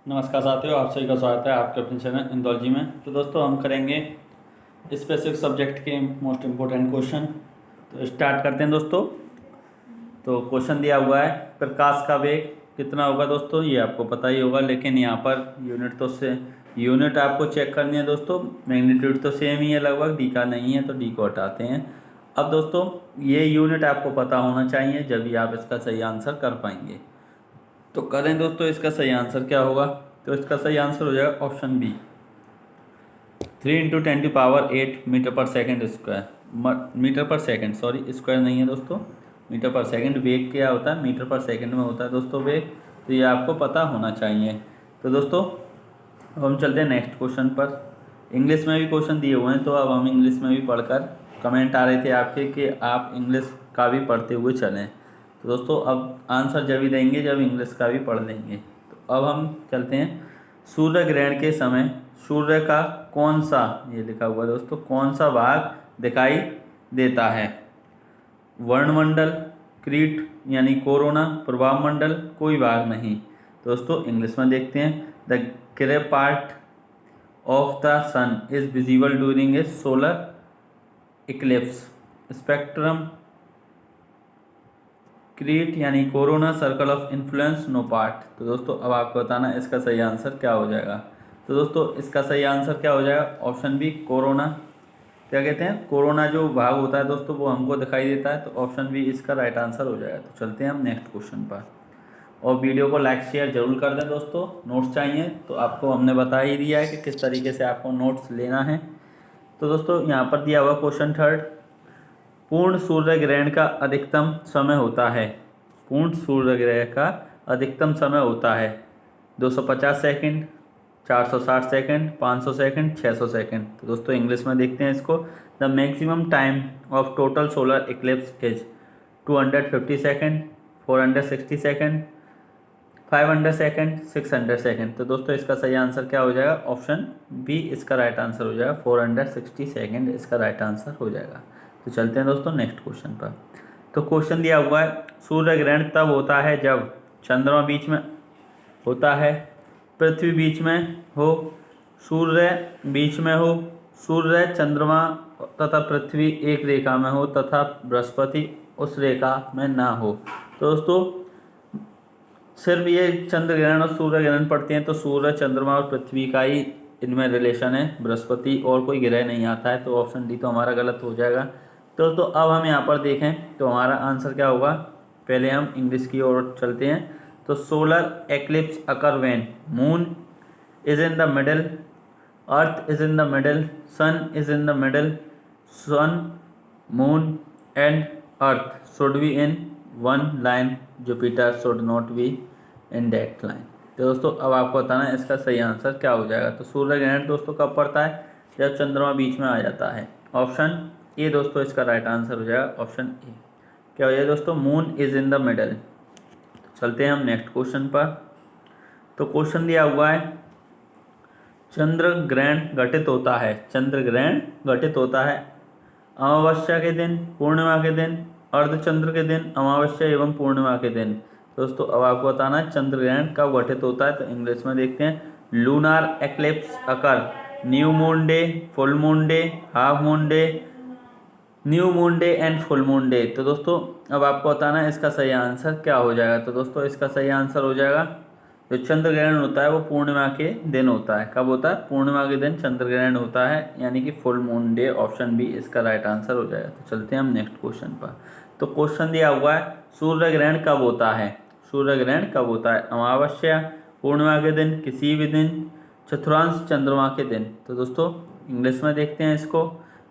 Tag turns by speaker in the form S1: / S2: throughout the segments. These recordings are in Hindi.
S1: नमस्कार साथियों, आप सभी का स्वागत है आपके अपने चैनल इंदौलजी में। तो दोस्तों हम करेंगे स्पेसिफिक सब्जेक्ट के मोस्ट इम्पोर्टेंट क्वेश्चन। तो स्टार्ट करते हैं दोस्तों। तो क्वेश्चन दिया हुआ है, प्रकाश का वेग कितना होगा दोस्तों, ये आपको पता ही होगा, लेकिन यहाँ पर यूनिट आपको चेक करनी है दोस्तों। मैग्नीट्यूड तो सेम ही है लगभग, डी का नहीं है तो डी को हटाते हैं। अब दोस्तों ये यूनिट आपको पता होना चाहिए, जब भी आप इसका सही आंसर कर पाएंगे। तो करें दोस्तों, इसका सही आंसर क्या होगा। तो इसका सही आंसर हो जाएगा ऑप्शन बी, 3 × 10⁸ मीटर पर सेकंड स्क्वायर। मीटर पर सेकंड, सॉरी स्क्वायर नहीं है दोस्तों, मीटर पर सेकंड। वेग क्या होता है, मीटर पर सेकंड में होता है दोस्तों वेग। तो ये आपको पता होना चाहिए। तो दोस्तों अब हम चलते हैं नेक्स्ट क्वेश्चन पर। इंग्लिश में भी क्वेश्चन दिए हुए हैं, तो अब हम इंग्लिश में भी पढ़कर, कमेंट आ रहे थे आपके कि आप इंग्लिश का भी पढ़ते हुए चलें। तो दोस्तों अब आंसर जब ही देंगे जब इंग्लिश का भी पढ़ लेंगे। तो अब हम चलते हैं, सूर्य ग्रहण के समय सूर्य का कौन सा, ये लिखा हुआ है दोस्तों, कौन सा भाग दिखाई देता है। वर्णमंडल, क्रीट यानी कोरोना, प्रभाव मंडल, कोई भाग नहीं। दोस्तों इंग्लिश में देखते हैं, the grey part of the sun is visible during a solar eclipse. Spectrum, क्रीट यानी corona, circle of influence, no part. तो दोस्तों अब आपको बताना इसका सही आंसर क्या हो जाएगा। तो दोस्तों इसका सही आंसर क्या हो जाएगा, ऑप्शन बी कोरोना। क्या कहते हैं, कोरोना जो भाग होता है दोस्तों वो हमको दिखाई देता है। तो ऑप्शन बी इसका राइट आंसर हो जाएगा। तो चलते हैं हम नेक्स्ट क्वेश्चन पर, और वीडियो को लाइक शेयर जरूर कर दें दोस्तों। नोट्स चाहिए तो आपको हमने बता ही दिया है कि किस तरीके से आपको नोट्स लेना है। तो दोस्तों यहाँ पर दिया हुआ क्वेश्चन थर्ड, पूर्ण सूर्य ग्रहण का अधिकतम समय होता है। पूर्ण सूर्य ग्रहण का अधिकतम समय होता है 250 सेकंड, 460 सेकंड, 500 सेकंड, 600 सेकंड। तो दोस्तों इंग्लिश में देखते हैं इसको, the maximum time of total solar Eclipse is 250 second, 460 second, 500 second, 600 second. तो दोस्तों इसका सही आंसर क्या हो जाएगा, ऑप्शन बी इसका राइट आंसर हो जाएगा, 460 सेकंड इसका राइट आंसर हो जाएगा। तो चलते हैं दोस्तों नेक्स्ट क्वेश्चन पर। तो क्वेश्चन दिया हुआ है, सूर्य ग्रहण तब होता है जब चंद्रमा बीच में होता है, पृथ्वी बीच में हो, सूर्य बीच में हो, सूर्य, चंद्रमा तथा पृथ्वी एक रेखा में हो, तथा बृहस्पति उस रेखा में ना हो। तो दोस्तों सिर्फ ये चंद्र ग्रहण और सूर्य ग्रहण पड़ते हैं, तो सूर्य, चंद्रमा और पृथ्वी का ही इनमें रिलेशन है, बृहस्पति और कोई ग्रह नहीं आता है। तो ऑप्शन डी तो हमारा गलत हो जाएगा। तो अब हम यहाँ पर देखें तो हमारा आंसर क्या होगा। पहले हम इंग्लिश की ओर चलते हैं। तो solar eclipse occur when moon is in the middle, earth is in the middle, sun is in the middle, sun, moon and earth should be in one line, Jupiter should not be in that line. तो दोस्तों अब आपको बताना है इसका सही आंसर क्या हो जाएगा। तो सूर्य ग्रहण दोस्तों कब पड़ता है, जब चंद्रमा बीच में आ जाता है। ऑप्शन ए दोस्तों इसका राइट आंसर हो जाएगा, ऑप्शन ए। क्या हो जाएगा दोस्तों, moon is in the middle. चलते हैं हम नेक्स्ट क्वेश्चन पर। तो क्वेश्चन दिया हुआ है, चंद्र ग्रहण घटित होता है, चंद्र ग्रहण घटित होता है अमावस्या के दिन, पूर्णिमा के दिन, अर्धचंद्र के दिन, अमावस्या एवं पूर्णिमा के दिन। दोस्तों अब आपको बताना है चंद्र ग्रहण कब घटित होता है। तो इंग्लिश में देखते हैं, lunar eclipse occur new moon day, full moon day, half moon day, new moon day and full moon day. तो दोस्तों अब आपको बताना है इसका सही आंसर क्या हो जाएगा। तो दोस्तों इसका सही आंसर हो जाएगा, जो चंद्र ग्रहण होता है वो पूर्णिमा के दिन होता है। कब होता है, पूर्णिमा के दिन चंद्र ग्रहण होता है, यानी कि full moon day. Option B इसका राइट आंसर हो जाएगा। तो चलते हैं हम नेक्स्ट क्वेश्चन पर। तो क्वेश्चन दिया हुआ है, सूर्य ग्रहण कब होता है, सूर्य ग्रहण कब होता है, अमावस्या, पूर्णिमा के दिन, किसी भी दिन, चतुर्थांश चंद्रमा के दिन। तो दोस्तों इंग्लिश में देखते हैं इसको।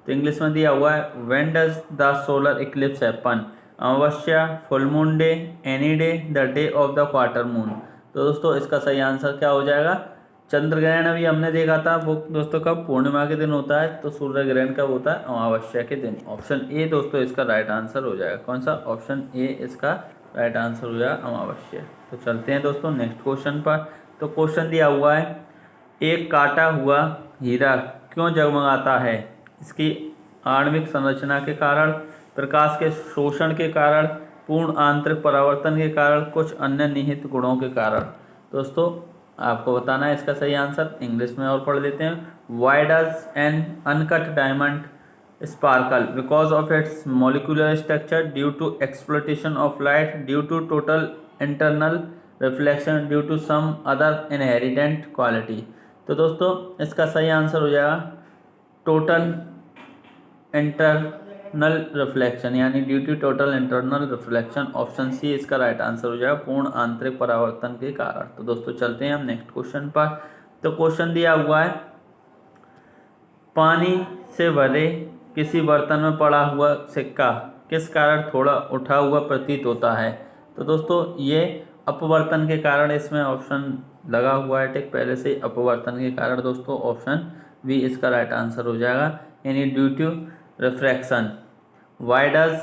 S1: तो इंग्लिश में दिया हुआ है, when does the solar eclipse happen, amavasya, full moon day, any day, the day of the quarter moon. तो दोस्तों इसका सही आंसर क्या हो जाएगा, चंद्र ग्रहण अभी हमने देखा था वो दोस्तों कब, पूर्णिमा के दिन होता है। तो सूर्य ग्रहण कब होता है, अमावस्या के दिन। ऑप्शन ए दोस्तों इसका राइट आंसर हो जाएगा। कौन सा, ऑप्शन ए इसका राइट आंसर हो जाएगा, अमावस्या। तो चलते हैं दोस्तों नेक्स्ट क्वेश्चन पर। तो क्वेश्चन दिया हुआ है, एक काटा हुआ हीरा क्यों जगमगाता है, इसकी आणविक संरचना के कारण, प्रकाश के शोषण के कारण, पूर्ण आंतरिक परावर्तन के कारण, कुछ अन्य निहित गुणों के कारण। दोस्तों आपको बताना है इसका सही आंसर। इंग्लिश में और पढ़ लेते हैं। Why does N uncut diamond sparkle because of its molecular structure, due to exploitation of light, due to total internal reflection, due to some other inherent quality। तो दोस्तों इसका सही आंसर हो जाएगा टोटल इंटरनल रिफ्लेक्शन, यानी due to total internal reflection. Option C इसका राइट आंसर हो जाएगा, पूर्ण आंतरिक परावर्तन के कारण। तो दोस्तों चलते हैं हम नेक्स्ट क्वेश्चन पर। तो क्वेश्चन दिया हुआ है, पानी से भरे किसी बर्तन में पड़ा हुआ सिक्का किस कारण थोड़ा उठा हुआ प्रतीत होता है। तो दोस्तों ये अपवर्तन के कारण, इसमें ऑप्शन लगा हुआ है टिक पहले से, अपवर्तन के कारण दोस्तों ऑप्शन बी इसका राइट आंसर हो जाएगा, यानी due to refraction. Why does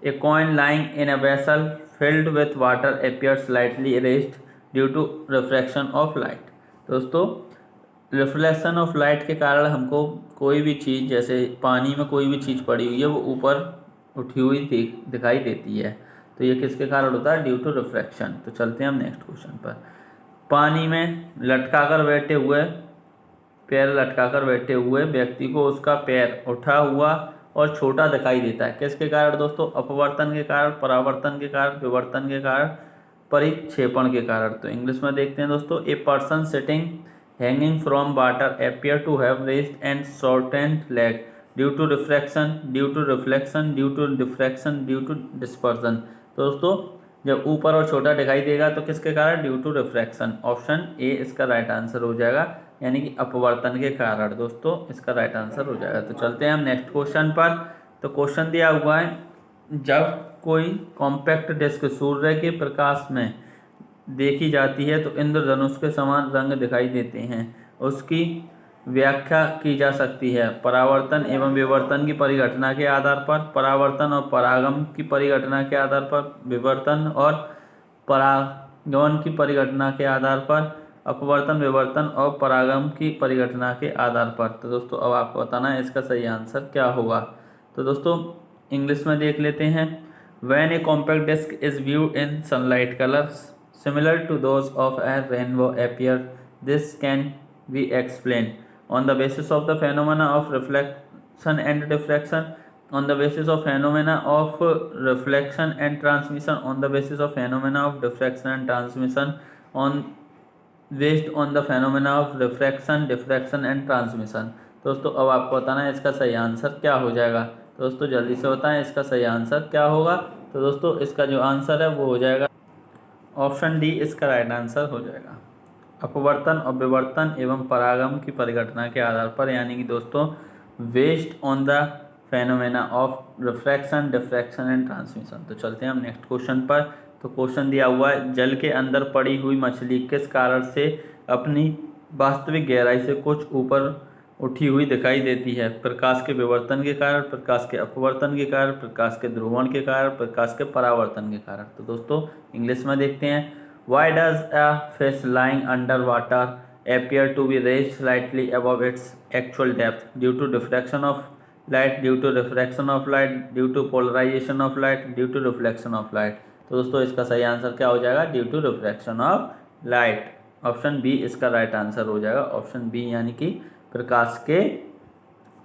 S1: a coin lying in a vessel filled with water appear slightly raised due to refraction of light. दोस्तों रिफ्लेक्शन ऑफ लाइट के कारण हमको कोई भी चीज़, जैसे पानी में कोई भी चीज़ पड़ी हुई है वो ऊपर उठी हुई दिखाई देती है। तो ये किसके कारण होता है, ड्यू टू रिफ्रैक्शन। तो चलते हैं हम नेक्स्ट क्वेश्चन पर। पानी में लटकाकर बैठे हुए, पैर लटकाकर बैठे हुए व्यक्ति को उसका पैर उठा हुआ और छोटा दिखाई देता है, किसके कारण दोस्तों, अपवर्तन के कारण, परावर्तन के कारण, विवर्तन के कारण, परिक्षेपण के कारण। तो इंग्लिश में देखते हैं दोस्तों, a person sitting hanging from water appear to have raised and shortened leg due to refraction, due to reflection, due to diffraction, due to dispersion। तो दोस्तों जब ऊपर और छोटा दिखाई देगा तो किसके कारण, due to refraction. Option A इसका राइट आंसर हो जाएगा, यानी कि अपवर्तन के कारण दोस्तों इसका राइट आंसर हो जाएगा। तो चलते हैं हम नेक्स्ट क्वेश्चन पर। तो क्वेश्चन दिया हुआ है, जब कोई कॉम्पैक्ट डिस्क सूर्य के प्रकाश में देखी जाती है तो इंद्रधनुष के समान रंग दिखाई देते हैं, उसकी व्याख्या की जा सकती है परावर्तन एवं विवर्तन की परिघटना के आधार पर, परावर्तन और परागम की परिघटना के आधार पर, विवर्तन और परागमन की परिघटना के आधार पर, अपवर्तन, विवर्तन और परागम की परिघटना के आधार पर। तो दोस्तों अब आपको बताना है इसका सही आंसर क्या होगा। तो दोस्तों इंग्लिश में देख लेते हैं। When a compact disc is viewed in sunlight, colours similar to those of a rainbow appear. This can be explained on the basis of the phenomena of reflection and diffraction, on the basis of phenomena of reflection and transmission, on the basis of phenomena of diffraction and transmission, on based on the phenomena of refraction, diffraction and transmission। दोस्तों अब आपको बताना है इसका सही आंसर क्या हो जाएगा। दोस्तों जल्दी से बताएं इसका सही आंसर क्या होगा। तो दोस्तों इसका जो आंसर है वो हो जाएगा ऑप्शन डी इसका राइट आंसर हो जाएगा, अपवर्तन और विवर्तन एवं परागम की परिघटना के आधार पर, यानी कि दोस्तों based on the phenomena of refraction, diffraction and transmission. तो चलते हैं हम नेक्स्ट क्वेश्चन पर। तो क्वेश्चन दिया हुआ है, जल के अंदर पड़ी हुई मछली किस कारण से अपनी वास्तविक गहराई से कुछ ऊपर उठी हुई दिखाई देती है, प्रकाश के विवर्तन के कारण, प्रकाश के अपवर्तन के कारण, प्रकाश के ध्रुवण के कारण, प्रकाश के परावर्तन के कारण। तो दोस्तों इंग्लिश में देखते हैं। Why does a fish lying under water appear to be raised slightly above its actual depth due to diffraction of light, due to refraction of light, due to polarization of light, due to reflection of light। तो दोस्तों इसका सही आंसर क्या हो जाएगा, due to refraction of light. Option B इसका राइट आंसर हो जाएगा, ऑप्शन बी यानी कि प्रकाश के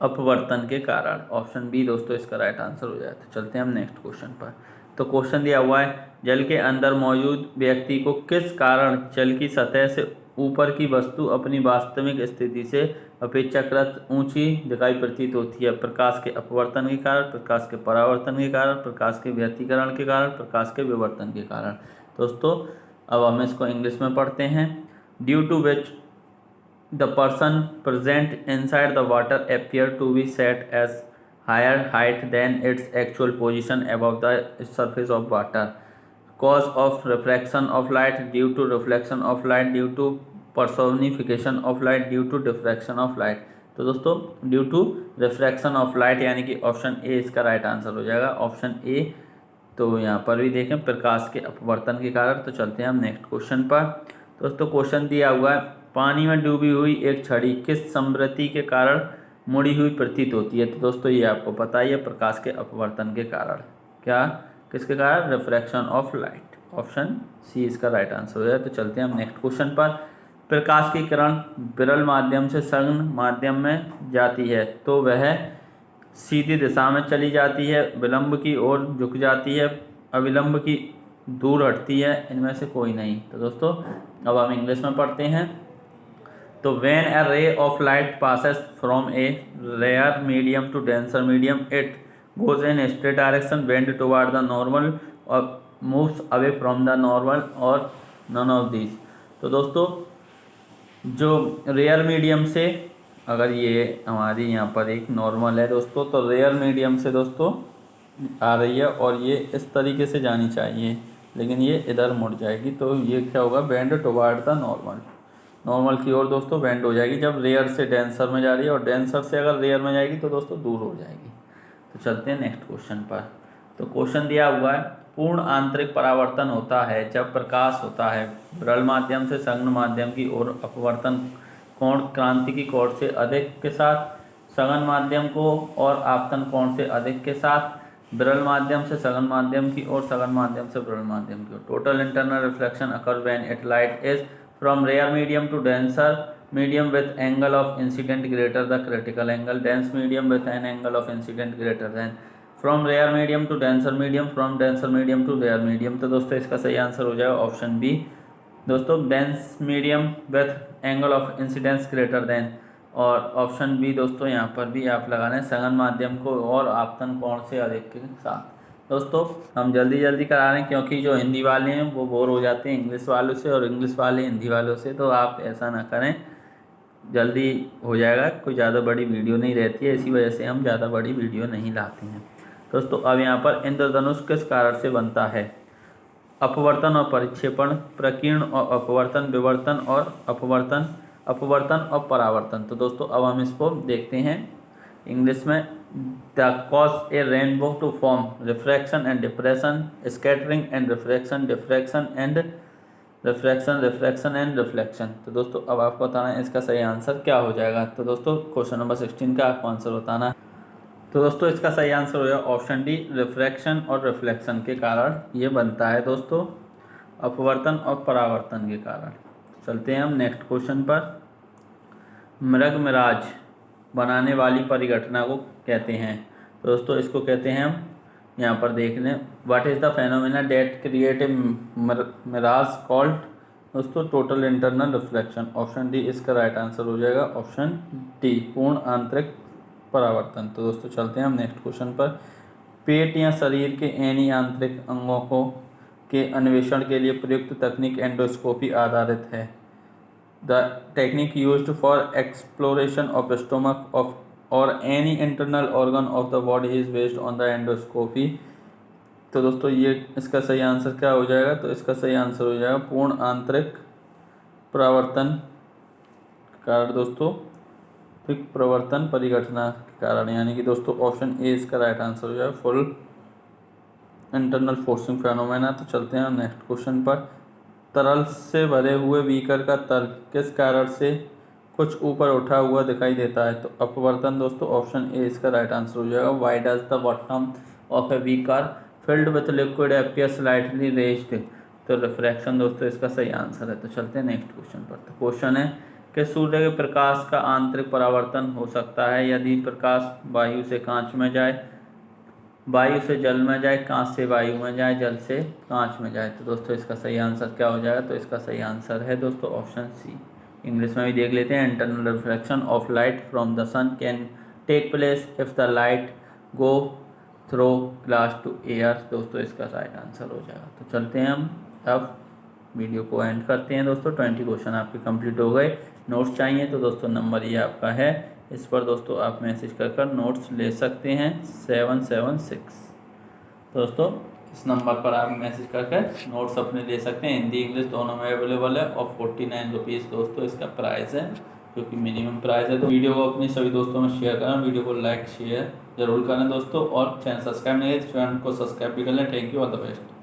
S1: अपवर्तन के कारण। ऑप्शन बी दोस्तों इसका राइट आंसर हो जाएगा। तो चलते हैं हम नेक्स्ट क्वेश्चन पर। तो क्वेश्चन दिया हुआ है, जल के अंदर मौजूद व्यक्ति को किस कारण जल की सतह से ऊपर की वस्तु अपनी वास्तविक स्थिति से अपेक्षाकृत ऊंची दिखाई प्रतीत होती है, प्रकाश के अपवर्तन के कारण, प्रकाश के परावर्तन के कारण, प्रकाश के व्यतिकरण के कारण, प्रकाश के विवर्तन के कारण। दोस्तों अब हम इसको इंग्लिश में पढ़ते हैं। Due to which the person present inside the water appear to be set as higher height than its actual position above the surface of water, cause of refraction of light, due to reflection of light, due to personification of light, due to diffraction of light। तो दोस्तों due to refraction of light यानी कि ऑप्शन ए इसका राइट आंसर हो जाएगा, ऑप्शन ए। तो यहाँ पर भी देखें प्रकाश के अपवर्तन के कारण। तो चलते हैं हम नेक्स्ट क्वेश्चन पर। दोस्तों क्वेश्चन दिया हुआ है, पानी में डूबी हुई एक छड़ी किस समृद्धि के कारण मुड़ी हुई प्रतीत होती है। तो दोस्तों ये आपको पता ही है, प्रकाश के अपवर्तन के कारण। क्या, किसके कारण, refraction of light. Option C इसका राइट आंसर हो जाए। तो चलते हैं हम नेक्स्ट क्वेश्चन पर। प्रकाश की किरण विरल माध्यम से सघन माध्यम में जाती है तो वह सीधी दिशा में चली जाती है, विलंब की ओर झुक जाती है, अविलंब की दूर हटती है, इनमें से कोई नहीं। तो दोस्तों अब हम इंग्लिश में पढ़ते हैं। तो when a ray of light passes from a rare medium to denser medium, it goes in a straight direction, bend toward the normal or moves away from the normal or none of these। तो दोस्तों जो रेयर मीडियम से, अगर ये हमारी यहाँ पर एक नॉर्मल है दोस्तों, तो रेयर मीडियम से दोस्तों आ रही है और ये इस तरीके से जानी चाहिए, लेकिन ये इधर मुड़ जाएगी, तो ये क्या होगा, bend toward the normal, normal की ओर दोस्तों बेंड हो जाएगी जब रेयर से डेंसर में जा रही है, और डेंसर से अगर रेयर में जाएगी तो दोस्तों दूर हो जाएगी। तो चलते हैं नेक्स्ट क्वेश्चन पर। तो क्वेश्चन दिया हुआ है, पूर्ण आंतरिक परावर्तन होता है जब प्रकाश होता है विरल माध्यम से सघन माध्यम की ओर, अपवर्तन कोण क्रांति की कोण से अधिक के साथ सघन माध्यम को और आपतन कोण से अधिक के साथ, विरल माध्यम से सघन माध्यम की ओर, सघन माध्यम से विरल माध्यम की ओर। Total internal reflection occur when it light is from rare medium to denser medium with angle of incident greater the critical angle, dense medium with an angle of incident greater than, from rare medium to denser medium, from denser medium to rare medium। तो दोस्तों इसका सही आंसर हो जाएगा ऑप्शन बी दोस्तों, dense medium with angle of incidence greater than, और ऑप्शन बी दोस्तों यहाँ पर भी आप लगाना है सघन माध्यम को और आपतन कोण से अधिक के साथ। दोस्तों हम जल्दी जल्दी करा रहे हैं क्योंकि जो हिंदी वाले हैं वो बोर हो जाते हैं इंग्लिश वालों से और इंग्लिश वाले हिंदी वालों से, तो आप ऐसा ना करें, जल्दी हो जाएगा, कोई ज़्यादा बड़ी वीडियो नहीं रहती है, इसी वजह से हम ज़्यादा बड़ी वीडियो नहीं लाते हैं। दोस्तों अब यहाँ पर इंद्रधनुष किस कारण से बनता है, अपवर्तन और परिक्षेपण, प्रकीर्ण और अपवर्तन, विवर्तन और अपवर्तन, अपवर्तन और परावर्तन। तो दोस्तों अब हम इसको देखते हैं इंग्लिश में। The cause a rainbow to form, refraction and depression, scattering and refraction, diffraction and refraction, refraction and reflection. तो दोस्तों अब आपको बताना है इसका सही आंसर क्या हो जाएगा। तो दोस्तों क्वेश्चन नंबर 16 का आपको आंसर बताना है। तो दोस्तों इसका सही आंसर हो जाएगा ऑप्शन डी, रिफ्रैक्शन और रिफ्लेक्शन के कारण ये बनता है दोस्तों, अपवर्तन और परावर्तन के कारण। चलते हैं हम नेक्स्ट क्वेश्चन पर। मृगमराज बनाने वाली परिघटना को कहते हैं। तो दोस्तों इसको कहते हैं हम यहाँ पर देख लें, what is the phenomena that create a mirage called, दोस्तों total internal reflection. Option D इसका राइट आंसर हो जाएगा, ऑप्शन डी पूर्ण आंतरिक परावर्तन। तो दोस्तों चलते हैं हम नेक्स्ट क्वेश्चन पर। पेट या शरीर के एनी आंतरिक अंगों को के अन्वेषण के लिए प्रयुक्त तकनीक एंडोस्कोपी आधारित है। The technique used for exploration of the stomach of or any internal organ of the body is based on the endoscopy। तो दोस्तों ये इसका सही आंसर क्या हो जाएगा, तो इसका सही आंसर हो जाएगा पूर्ण आंतरिक परावर्तन कारण दोस्तों, प्रवर्तन परिघटना के कारण, यानी कि दोस्तों ऑप्शन ए इसका राइट आंसर हो जाएगा, फुल इंटरनल फोर्सिंग फेनोमेना। तो चलते हैं नेक्स्ट क्वेश्चन पर। तरल से भरे हुए बीकर का तल किस कारण से कुछ ऊपर उठा हुआ दिखाई देता है, तो अपवर्तन दोस्तों, ऑप्शन ए इसका राइट आंसर हो जाएगा। Why does the bottom of a beaker filled with liquid appear slightly raised, तो रिफ्रैक्शन दोस्तों इसका सही आंसर है। तो चलते हैं नेक्स्ट क्वेश्चन पर। तो क्वेश्चन है कि सूर्य के प्रकाश का आंतरिक परावर्तन हो सकता है यदि प्रकाश वायु से कांच में जाए, वायु से जल में जाए, कांच से वायु में जाए, जल से कांच में जाए। तो दोस्तों इसका सही आंसर क्या हो जाएगा, तो इसका सही आंसर है दोस्तों ऑप्शन सी। इंग्लिश में भी देख लेते हैं। Internal reflection of light from the sun can take place if the light go through glass to air. दोस्तों इसका राइट आंसर हो जाएगा। तो चलते हैं हम अब वीडियो को एंड करते हैं दोस्तों। 20 क्वेश्चन आपके कंप्लीट हो गए। नोट्स चाहिए तो दोस्तों नंबर ये आपका है, इस पर दोस्तों आप मैसेज कर नोट्स ले सकते हैं 776। दोस्तों इस नंबर पर आप मैसेज करके नोट्स अपने ले सकते हैं, हिंदी इंग्लिश दोनों में अवेलेबल है, और 49 रुपीज़ दोस्तों इसका प्राइस है, जो कि मिनिमम प्राइस है। तो वीडियो को अपने सभी दोस्तों में शेयर करें, वीडियो को लाइक शेयर जरूर करें दोस्तों, और चैनल सब्सक्राइब नहीं है तो चैनल को सब्सक्राइब भी कर लें। Thank you, all the best.